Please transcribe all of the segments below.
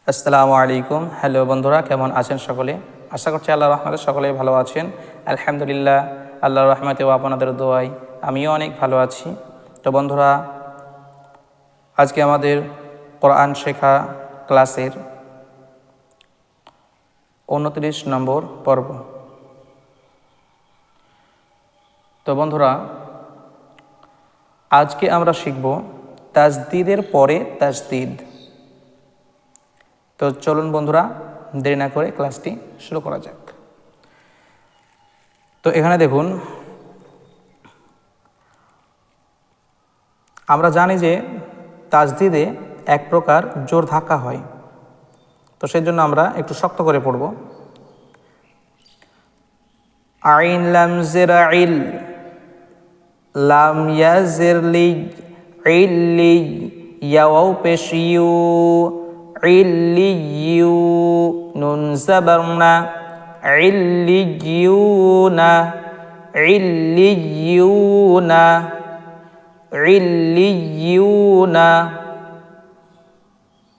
আসসালামু আলাইকুম। হ্যালো বন্ধুরা, কেমন আছেন সকলে? আশা করছি আল্লাহর রহমতে সকলেই ভালো আছেন। আলহামদুলিল্লাহ, আল্লাহর রহমতে ও আপনাদের দোয়ায় আমিও অনেক ভালো আছি। তো বন্ধুরা, আজকে আমাদের কোরআন শেখা ক্লাসের 29 নম্বর পর্ব। তো বন্ধুরা, আজকে আমরা শিখব তাজদিদের পরে তাজদিদ। তো চলুন বন্ধুরা, দেরি না করে ক্লাসটি শুরু করা যাক। তো এখানে দেখুন, আমরা জানি যে তাজদিদে এক প্রকার জোর ধাক্কা হয়। তো সেই জন্য আমরা একটু শক্ত করে পড়ব। আইন লাম জের ইল, লাম ইয়াজের লি, ইল্লি, ইয়াও পেশ ইউ, ইল্লি ইউ, নুন জাবারনা, ইল্লি ইউনা, ইল্লি ইউনা, ইল্লি ইউনা।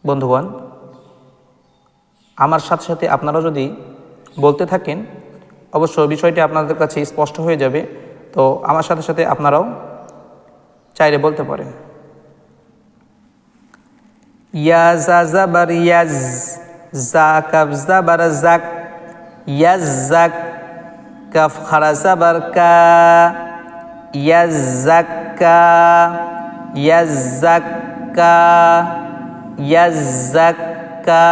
বন্ধুগণ, আমার সাথে সাথে আপনারাও যদি বলতে থাকেন, অবশ্য বিষয়টি আপনাদের কাছে স্পষ্ট হয়ে যাবে। তো আমার সাথে সাথে আপনারাও চাইলে বলতে পারেন। ইয়া জা জাবার ইয়াজ, জা কাফ জাবার জাক, ইয়াজ জাক, কাফ খারা জাবার কা, ইয়াজ জাক্কা, ইয়াজ জাক্কা, ইয়াজ জাক্কা।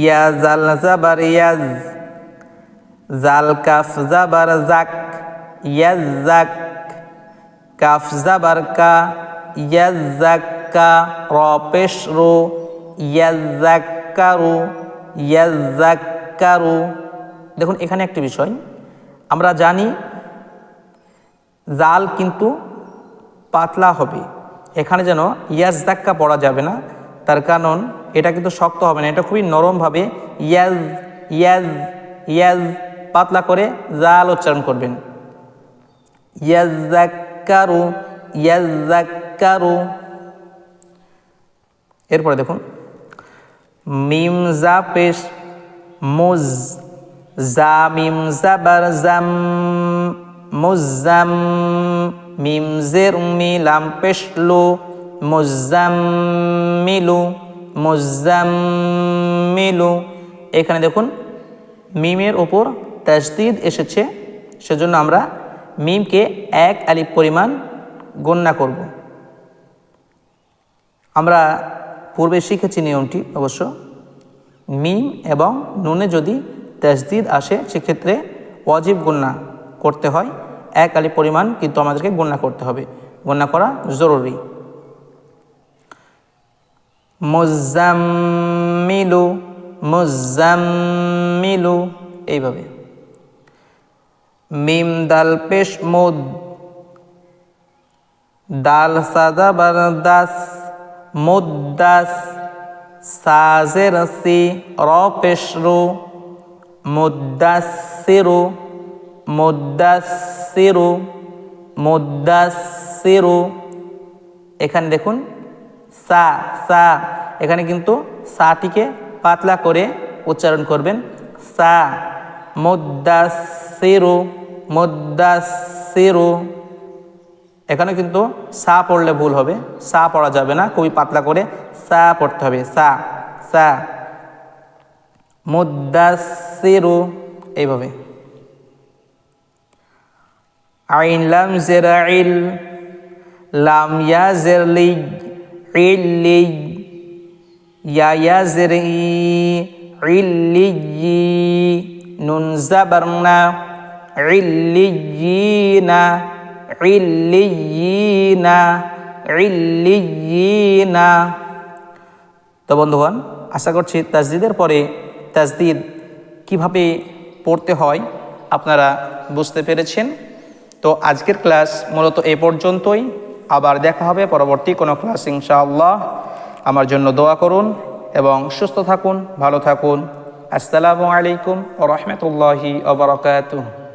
ইয়া জাল জাবার ইয়াজ, জাল কাফ জাবার জাক, ইয়াজ জাক, কাফ জাবার কা, ইয়াজ জাক্কা, র পেশ রু, ইয়াজ জাক্কারু, ইয়াজ জাক্কারু। দেখুন, এখানে একটি বিষয় আমরা জানি, জাল কিন্তু পাতলা হবে। এখানে যেন ইয়াজ জাক্কা পড়া যাবে না, তার কারণ এটা কিন্তু শক্ত হবে না, এটা খুবই নরমভাবে ইয়াজ ইয়াজ ইয়াজ পাতলা করে জাল উচ্চারণ করবেন। ইয়াজ জাক্কারু, ইয়াজ জাক্কারু। এরপরে দেখুন, মিম জা পেশ মুজ, জা মিম জাবার জাম, মুজাম, মিম জের মি, লাম পেশ লু, মুজাম্মিলু, মুজাম্মিলু। এখানে দেখুন, মিমের ওপর তাজদিদ এসেছে, সেজন্য আমরা মিমকে এক আলিফ পরিমাণ গণ্য করব। আমরা পূর্বে শিখেছি নিয়মটি অবশ্য। মিম এবং নুনে যদি তাজদিদ আসে, সেক্ষেত্রে ওয়াজিব গুন্না করতে হয়, এক আলিফ পরিমাণ কিন্তু আমাদেরকে গুন্না করতে হবে, গুন্না করা জরুরি। মুজাম্মিলু, মুজাম্মিলু, এইভাবে। মিম দাল পেশ মুদ, দাল সাজাবার দাস, মুদ্দাস, সাজের সি, র পেশ রু, মুদ্দাসিরু, মুদ্দাসিরু, মুদ্দাসিরু। এখানে দেখুন, সা সা, এখানে কিন্তু সাটিকে পাতলা করে উচ্চারণ করবেন, সা। মুদ্দাসিরু, মুদ্দাসিরু। এখানে কিন্তু সা পড়লে ভুল হবে, সা পড়া যাবে না, খুবই পাতলা করে সা পড়তে হবে, সা সা। মুদ্দাসিরু, এইভাবে। আইন লাম জের ইল, লাম ইয়াজের লি, ইল্লি, ইয়া ইয়াজের ই, ইল্লি, নুন জাবারনা, ইল্লিয়িনা, ইল্লিয়িনা, ইল্লিয়িনা। তো বন্ধুগণ, আশা করছি তাজদিদের পরে তাজদিদ কিভাবে পড়তে হয় আপনারা বুঝতে পেরেছেন। তো আজকের ক্লাস মূলত এ পর্যন্তই। আবার দেখা হবে পরবর্তী কোনো ক্লাস ইনশাআল্লাহ। আমার জন্য দোয়া করুন এবং সুস্থ থাকুন, ভালো থাকুন। আসসালামু আলাইকুম ওয়া রাহমাতুল্লাহি ওয়া বারাকাতুহু।